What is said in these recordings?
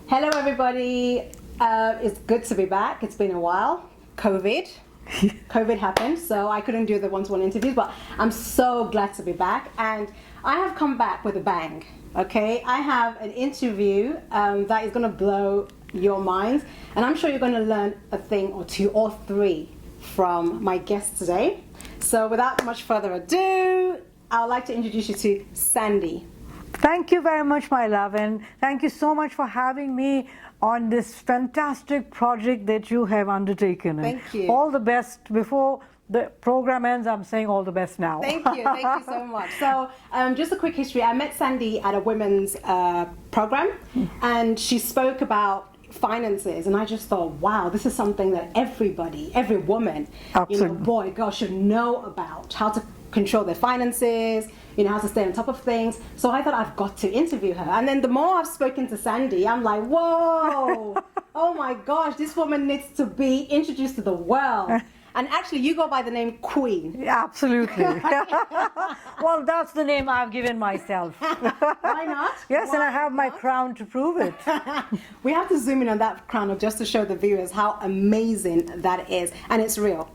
Hello, everybody. It's good to be back. It's been a while. COVID happened, so I couldn't do the one-to-one interviews, but I'm so glad to be back. And I have come back with a bang, okay? I have an interview that is going to blow your minds, and I'm sure you're going to learn a thing or two or three from my guest today. So without much further ado, I would like to introduce you to Sandi. Thank you very much, my love, and thank you so much for having me on this fantastic project that you have undertaken. Thank you. All the best. Before the program ends, I'm saying all the best now. Thank you so much. So just a quick history. I met Sandi at a women's program, and she spoke about finances, and I just thought, wow, this is something that every woman, boy, girl, should know about, how to control their finances, how to stay on top of things. So I thought, I've got to interview her. And then the more I've spoken to Sandi, I'm like, whoa, oh my gosh, this woman needs to be introduced to the world. And actually, you go by the name Queen. Absolutely. Well, that's the name I've given myself. Why not? Yes, and I have my crown to prove it. We have to zoom in on that crown just to show the viewers how amazing that is. And it's real.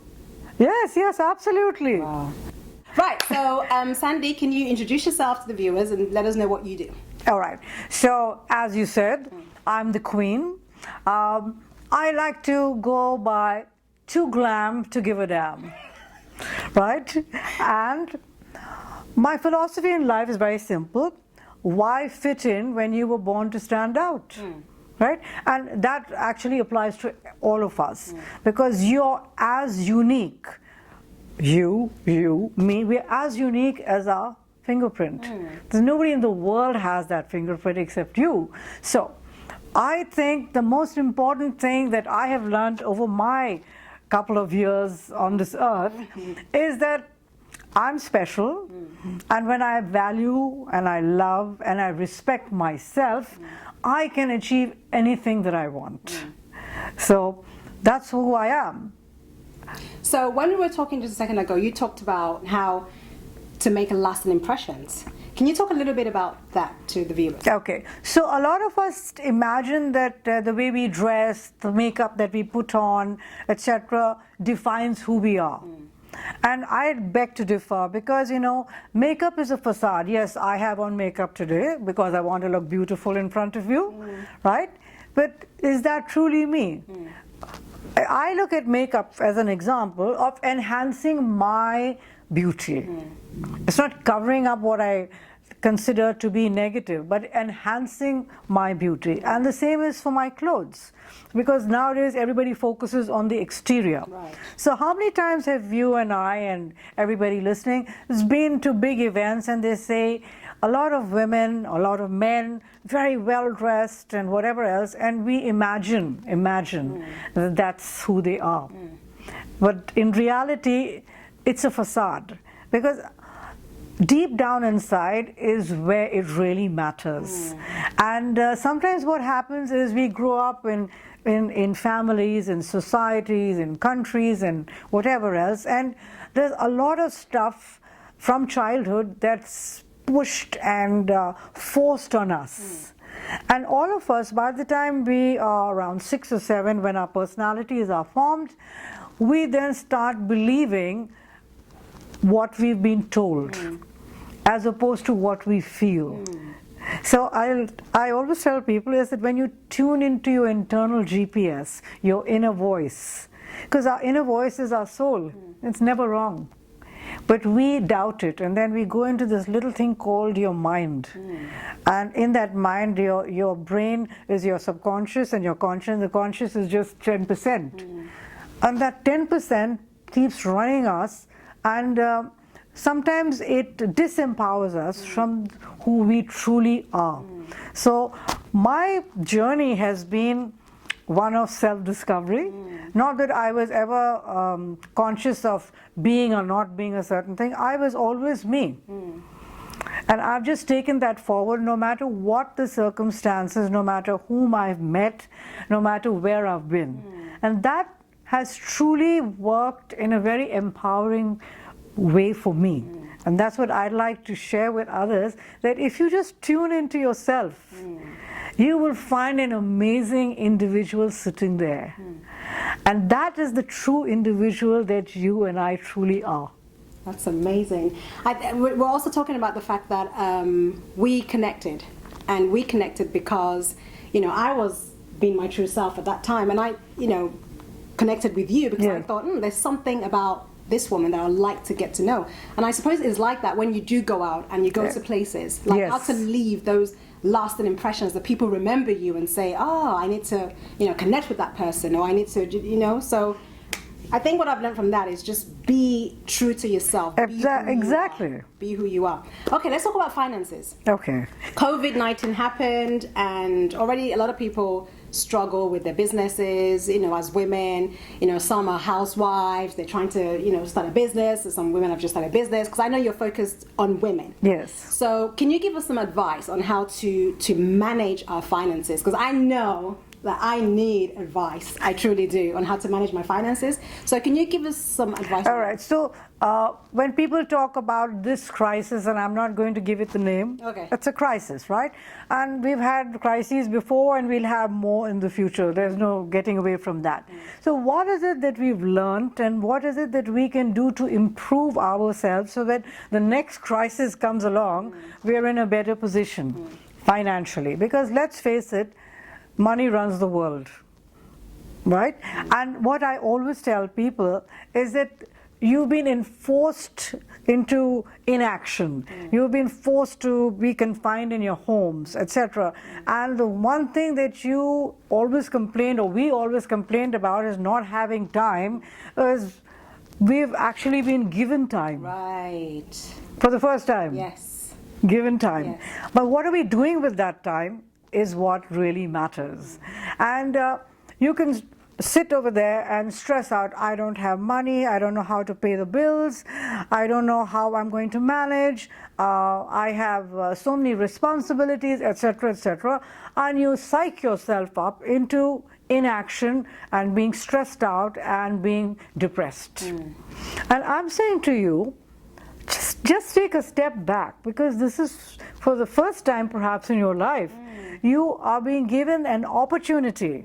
Yes, absolutely. Wow. Right, so Sandi, can you introduce yourself to the viewers and let us know what you do? All right. So, as you said, I'm the Queen. I like to go by too glam to give a damn, right? And my philosophy in life is very simple. Why fit in when you were born to stand out? Right? And that actually applies to all of us, because you're as unique. You, me, we're as unique as our fingerprint. There's nobody in the world has that fingerprint except you. So I think the most important thing that I have learned over my couple of years on this earth is that I'm special, and when I value and I love and I respect myself, I can achieve anything that I want. So that's who I am. So when we were talking just a second ago, you talked about how to make a lasting impressions. Can you talk a little bit about that to the viewers? Okay, so a lot of us imagine that the way we dress, the makeup that we put on, etc., defines who we are. And I beg to differ, because makeup is a facade. Yes, I have on makeup today because I want to look beautiful in front of you, right? But is that truly me? I look at makeup as an example of enhancing my beauty. It's not covering up what I consider to be negative, but enhancing my beauty. And the same is for my clothes, because nowadays everybody focuses on the exterior. Right. So how many times have you and I and everybody listening has been to big events, and they say a lot of women, a lot of men, very well dressed and whatever else, and we imagine that that's who they are. But in reality, it's a facade, because deep down inside is where it really matters. And sometimes what happens is we grow up in families, in societies, in countries, and whatever else, and there's a lot of stuff from childhood that's pushed and forced on us. And all of us, by the time we are around 6 or 7, when our personalities are formed, we then start believing what we've been told, as opposed to what we feel. So I always tell people is that when you tune into your internal GPS, your inner voice, because our inner voice is our soul, it's never wrong. But we doubt it, and then we go into this little thing called your mind. And in that mind, your brain is your subconscious, and your conscious, the conscious is just 10%. And that 10% keeps running us, and sometimes it disempowers us from who we truly are. So my journey has been one of self-discovery. Not that I was ever conscious of being or not being a certain thing. I was always me. And I've just taken that forward, no matter what the circumstances, no matter whom I've met, no matter where I've been. And that has truly worked in a very empowering way for me. And that's what I'd like to share with others, that if you just tune into yourself, you will find an amazing individual sitting there. And that is the true individual that you and I truly are. That's amazing. We're also talking about the fact that we connected, and we connected because, you know, I was being my true self at that time, and I, you know, connected with you because I thought, there's something about this woman that I'd like to get to know. And I suppose it's like that when you do go out and you go to places, like how to leave those lasting impressions that people remember you and say, oh, I need to, you know, connect with that person, or I need to, you know. So I think what I've learned from that is just be true to yourself. Exactly. Be who you are. Okay, let's talk about finances. Okay. COVID-19 happened, and already a lot of people struggle with their businesses, you know, as women. You know, some are housewives, they're trying to, you know, start a business. Some women have just started a business, because I know you're focused on women. Yes. So can you give us some advice on how to manage our finances? Because I know that I need advice, I truly do, on how to manage my finances. So can you give us some advice? All right, so when people talk about this crisis, and I'm not going to give it the name, it's a crisis, right? And we've had crises before, and we'll have more in the future. There's no getting away from that. So what is it that we've learned, and what is it that we can do to improve ourselves so that the next crisis comes along, we're in a better position financially? Because let's face it, money runs the world, right? And what I always tell people is that you've been enforced into inaction. You've been forced to be confined in your homes, etc. And the one thing that you always complained, or we always complained about, is not having time. Is we've actually been given time. Right. For the first time. Yes. Given time. Yes. But what are we doing with that time is what really matters. And you can sit over there and stress out, I don't have money, I don't know how to pay the bills, I don't know how I'm going to manage, I have so many responsibilities, etc., etc. And you psych yourself up into inaction and being stressed out and being depressed. And I'm saying to you, just take a step back, because this is for the first time perhaps in your life. You are being given an opportunity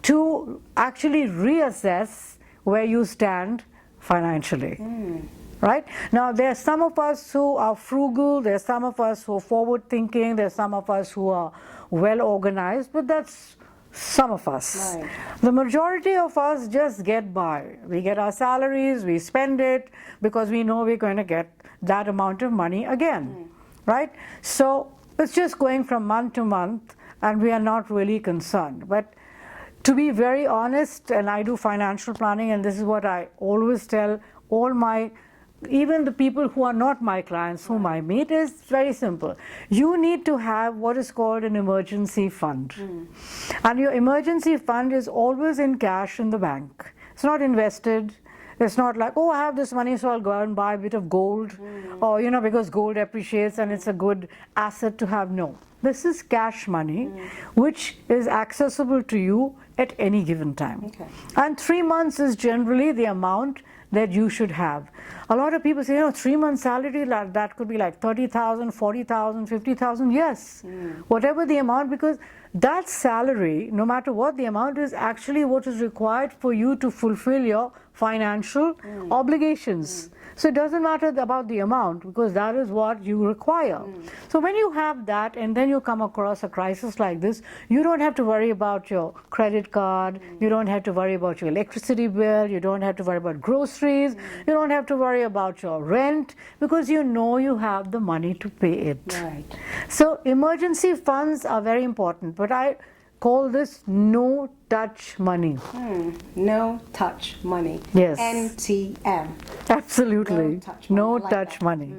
to actually reassess where you stand financially. Right? Now, there are some of us who are frugal, there are some of us who are forward thinking, there are some of us who are well organized, but that's some of us. Right. The majority of us just get by. We get our salaries, we spend it because we know we're going to get that amount of money again. Right? So it's just going from month to month, and we are not really concerned. But to be very honest, and I do financial planning, and this is what I always tell all my, even the people who are not my clients, whom I meet, is very simple. You need to have what is called an emergency fund. And your emergency fund is always in cash in the bank. It's not invested. It's not like, oh, I have this money, so I'll go out and buy a bit of gold, or, you know, because gold appreciates and it's a good asset to have. No. This is cash money, which is accessible to you at any given time. And 3 months is generally the amount that you should have. A lot of people say, you know, 3 months salary, that could be like 30,000, 40,000, 50,000. Yes, whatever the amount, because that salary, no matter what the amount is, actually what is required for you to fulfill your financial obligations. So it doesn't matter about the amount, because that is what you require. So when you have that, and then you come across a crisis like this, you don't have to worry about your credit card, you don't have to worry about your electricity bill, you don't have to worry about groceries, you don't have to worry about your rent, because you know you have the money to pay it. Right. So emergency funds are very important, but I call this no touch money. No touch money. Yes. NTM. Absolutely. No touch money.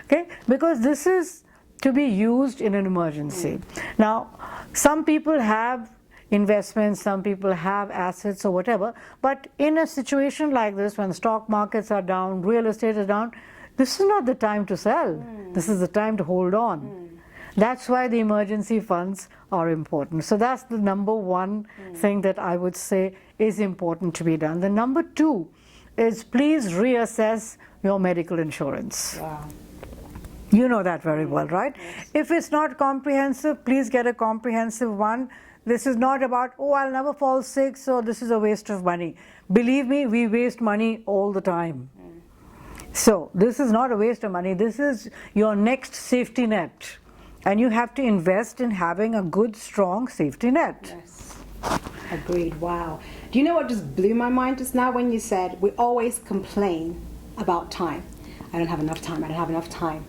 Okay? Because this is to be used in an emergency. Now, some people have investments, some people have assets or whatever, but in a situation like this, when stock markets are down, real estate is down, this is not the time to sell. This is the time to hold on. That's why the emergency funds are important. So that's the number one thing that I would say is important to be done. The number two is, please reassess your medical insurance. Wow. You know that very well, right? Yes. If it's not comprehensive, please get a comprehensive one. This is not about, oh, I'll never fall sick, so this is a waste of money. Believe me, we waste money all the time. So this is not a waste of money. This is your next safety net. And you have to invest in having a good, strong safety net. Yes. Agreed. Wow. Do you know what just blew my mind just now when you said we always complain about time? I don't have enough time. I don't have enough time.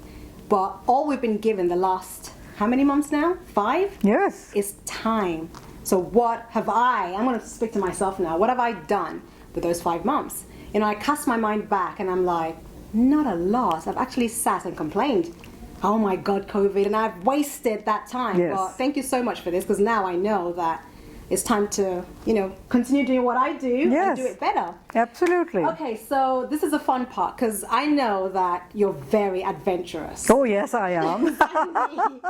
But all we've been given the last, how many months now? 5? Yes. Is time. So what have I'm going to speak to myself now. What have I done with those 5 months? You know, I cast my mind back and I'm like, not a lot. I've actually sat and complained. Oh my God, COVID, and I've wasted that time. Yes. But thank you so much for this, because now I know that it's time to, you know, continue doing what I do and do it better. Absolutely. Okay, so this is a fun part, because I know that you're very adventurous. Oh yes, I am. Sandy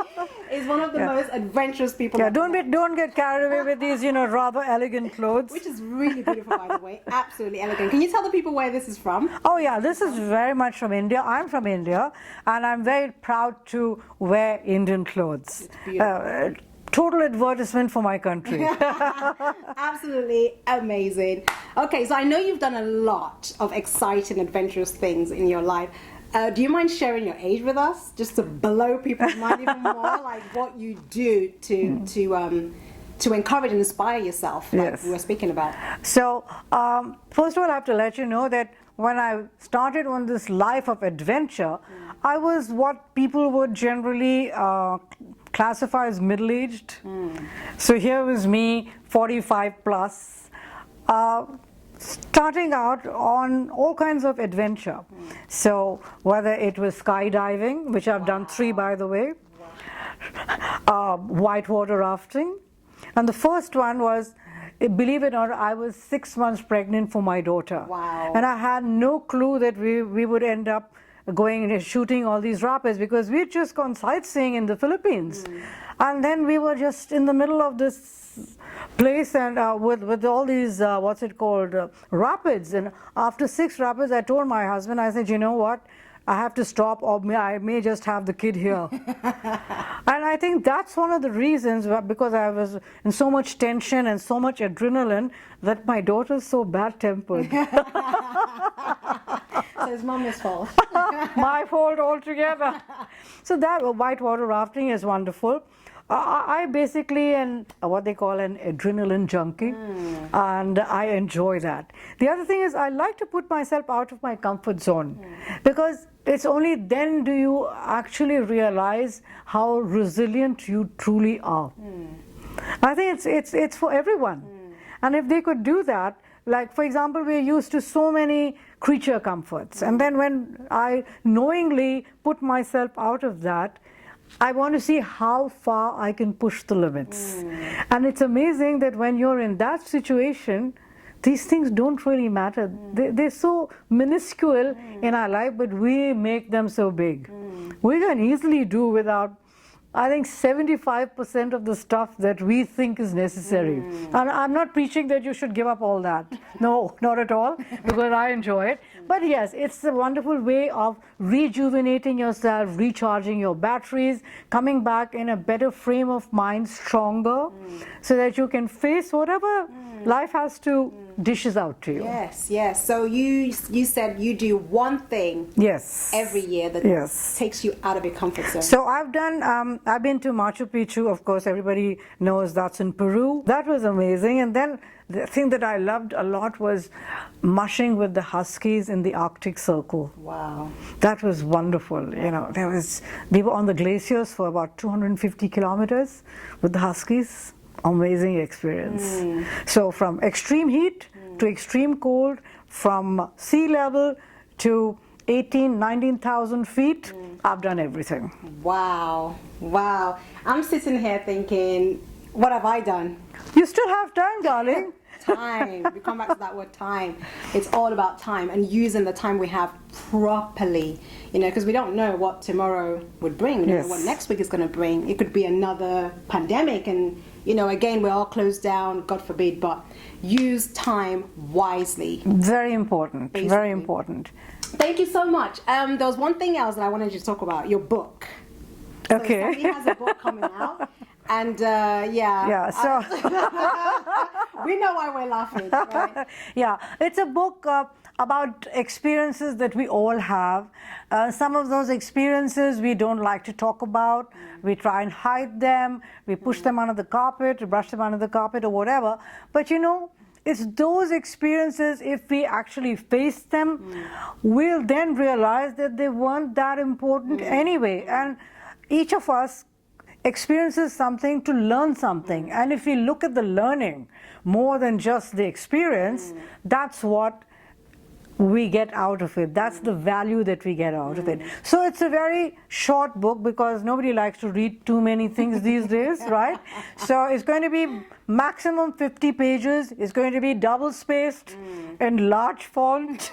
is one of the most adventurous people. Yeah, don't get carried away with these, you know, rather elegant clothes. Which is really beautiful, by the way. Absolutely elegant. Can you tell the people where this is from? Oh yeah, this is very much from India. I'm from India, and I'm very proud to wear Indian clothes. It's beautiful. Total advertisement for my country. Absolutely amazing. Okay, so I know you've done a lot of exciting, adventurous things in your life. Do you mind sharing your age with us, just to blow people's mind even more, like what you do to encourage and inspire yourself, like we were speaking about? So, first of all, I have to let you know that when I started on this life of adventure, I was what people would generally classify as middle-aged. So here was me, 45 plus, starting out on all kinds of adventure. So whether it was skydiving, which I've done 3 by the way, whitewater rafting, and the first one was, believe it or not, I was 6 months pregnant for my daughter. Wow. And I had no clue that we would end up going and shooting all these rapids, because we'd just gone sightseeing in the Philippines. And then we were just in the middle of this place and with all these, what's it called, rapids. And after 6 rapids, I told my husband, I said, you know what? I have to stop, or I may just have the kid here. And I think that's one of the reasons, because I was in so much tension and so much adrenaline, that my daughter's so bad-tempered. So it's mommy's fault. My fault altogether. So that whitewater rafting is wonderful. I basically am what they call an adrenaline junkie, and I enjoy that. The other thing is I like to put myself out of my comfort zone, because it's only then do you actually realize how resilient you truly are. I think it's for everyone. And if they could do that, like for example, we're used to so many creature comforts, and then when I knowingly put myself out of that, I want to see how far I can push the limits. And it's amazing that when you're in that situation, these things don't really matter. They're so minuscule in our life, but we make them so big. We can easily do without, I think, 75% of the stuff that we think is necessary. And I'm not preaching that you should give up all that. No, not at all, because I enjoy it. But yes, it's a wonderful way of rejuvenating yourself, recharging your batteries, coming back in a better frame of mind, stronger, so that you can face whatever life has to dishes out to you. Yes, yes. So you said you do one thing every year that takes you out of your comfort zone. So I've been to Machu Picchu, of course, everybody knows that's in Peru. That was amazing. And then the thing that I loved a lot was mushing with the Huskies in the Arctic Circle. Wow. That was wonderful. You know, we were on the glaciers for about 250 kilometers with the Huskies. Amazing experience. So from extreme heat to extreme cold, from sea level to 19,000 feet, I've done everything. Wow, wow. I'm sitting here thinking, what have I done? You still have time, darling. Time. We come back to that word time. It's all about time and using the time we have properly, you know, because we don't know what tomorrow would bring. We don't know what next week is going to bring. It could be another pandemic, and, you know, again, we're all closed down, God forbid, but use time wisely. Very important, Basically. very important. Thank you so much. There was one thing else that I wanted you to talk about, your book. So Okay. Sandi has a book coming out. And Yeah, so we know why we're laughing, right? yeah, it's a book about experiences that we all have. Some of those experiences we don't like to talk about. We try and hide them. We push them under the carpet, brush them under the carpet or whatever. But you know, it's those experiences, if we actually face them, we'll then realize that they weren't that important anyway. And each of us experiences something to learn something. And if we look at the learning more than just the experience, that's what we get out of it. That's the value that we get out of it. So it's a very short book because nobody likes to read too many things these days, right? So it's going to be maximum 50 pages. It's going to be double spaced in large font.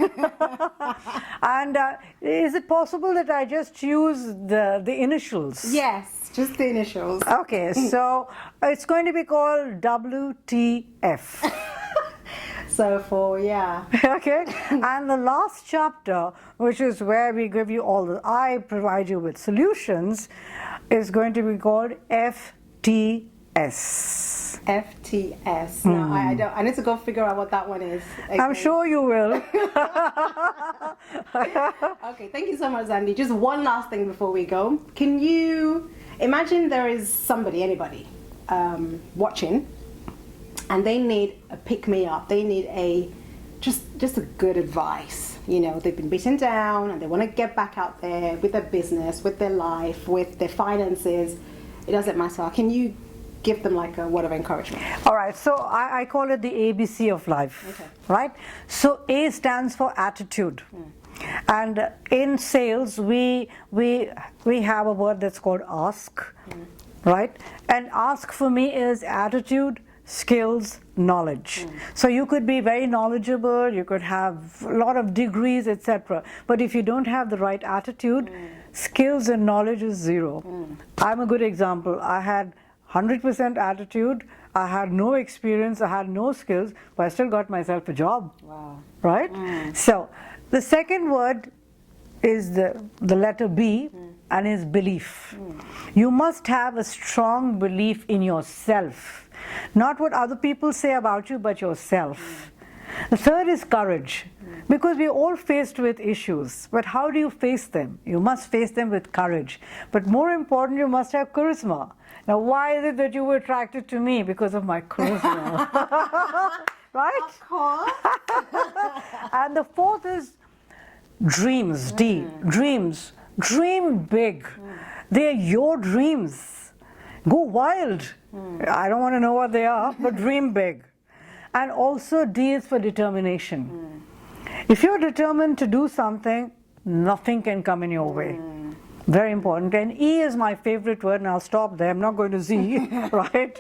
And is it possible that I just use the initials? Yes, just the initials. Okay, so it's going to be called WTF. So for, Okay, and the last chapter, which is where we give you I provide you with solutions, is going to be called FTS. FTS. Now, I need to go figure out what that one is. Okay. I'm sure you will. Okay, thank you so much, Sandi. Just one last thing before we go. Can you imagine there is anybody watching, and they need a pick-me-up. They need just a good advice. You know, they've been beaten down and they want to get back out there with their business, with their life, with their finances. It doesn't matter. Can you give them like a word of encouragement? All right, so I call it the ABC of life, right? So A stands for attitude. And in sales, we have a word that's called ask, right? And ask for me is attitude, skills, knowledge. So you could be very knowledgeable, you could have a lot of degrees, etc. But if you don't have the right attitude, skills and knowledge is zero. I'm a good example. I had 100% attitude, I had no experience, I had no skills, but I still got myself a job. Wow. Right? So the second word is the letter B, and is belief. You must have a strong belief in yourself. Not what other people say about you, but yourself. The third is courage, because we're all faced with issues, but how do you face them? You must face them with courage. But more important, you must have charisma. Now, why is it that you were attracted to me? Because of my charisma. Right? Of course. And the fourth is dreams, D. Dreams. Dream big. They're your dreams. Go wild. I don't want to know what they are, but dream big. And also D is for determination. If you're determined to do something, nothing can come in your way. Very important. And E is my favorite word, and I'll stop there. I'm not going to Z, right?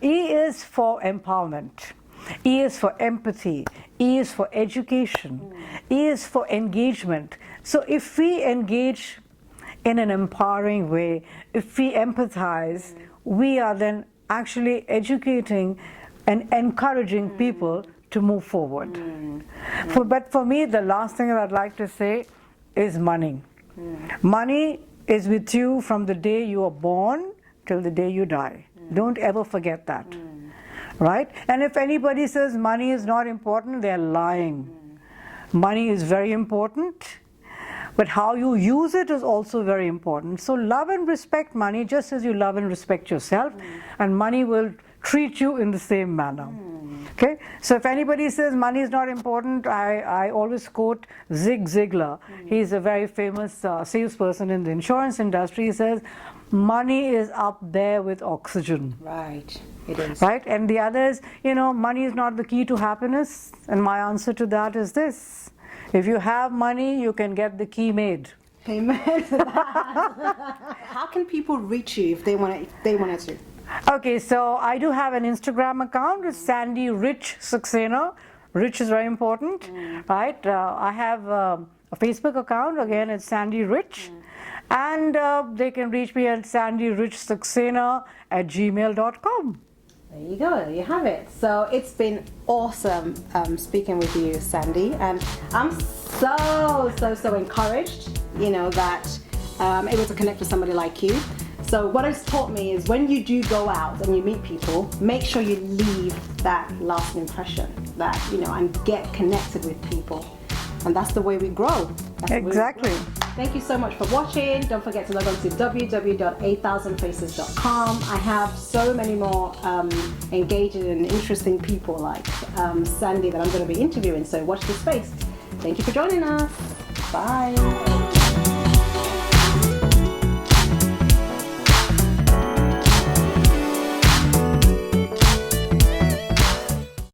E is for empowerment. E is for empathy. E is for education. E is for engagement. So if we engage in an empowering way, if we empathize, we are then actually educating and encouraging people to move forward. But for me, the last thing that I'd like to say is money. Money is with you from the day you are born till the day you die. Don't ever forget that. Right? And if anybody says money is not important, they're lying. Money is very important, but how you use it is also very important. So love and respect money just as you love and respect yourself, and money will treat you in the same manner. Okay? So if anybody says money is not important, I always quote Zig Ziglar. He's a very famous salesperson in the insurance industry. He says, money is up there with oxygen. Right, it is. Right? And the other is, you know, money is not the key to happiness. And my answer to that is this. If you have money, you can get the key made. Amen to that. How can people reach you if they wanted to? Okay, so I do have an Instagram account. It's Sandi Rich Saxena. Rich is very important, right? I have a Facebook account. Again, it's Sandi Rich. And they can reach me at sandyrichsaxena@gmail.com. There you go, there you have it. So it's been awesome speaking with you, Sandi, and I'm so encouraged, that I'm able to connect with somebody like you. So what it's taught me is when you do go out and you meet people, make sure you leave that lasting impression, and get connected with people. And that's the way we grow. Exactly. Thank you so much for watching. Don't forget to log on to www.a1000faces.com. I have so many more engaging and interesting people like Sandi that I'm going to be interviewing, so watch this space. Thank you for joining us. Bye.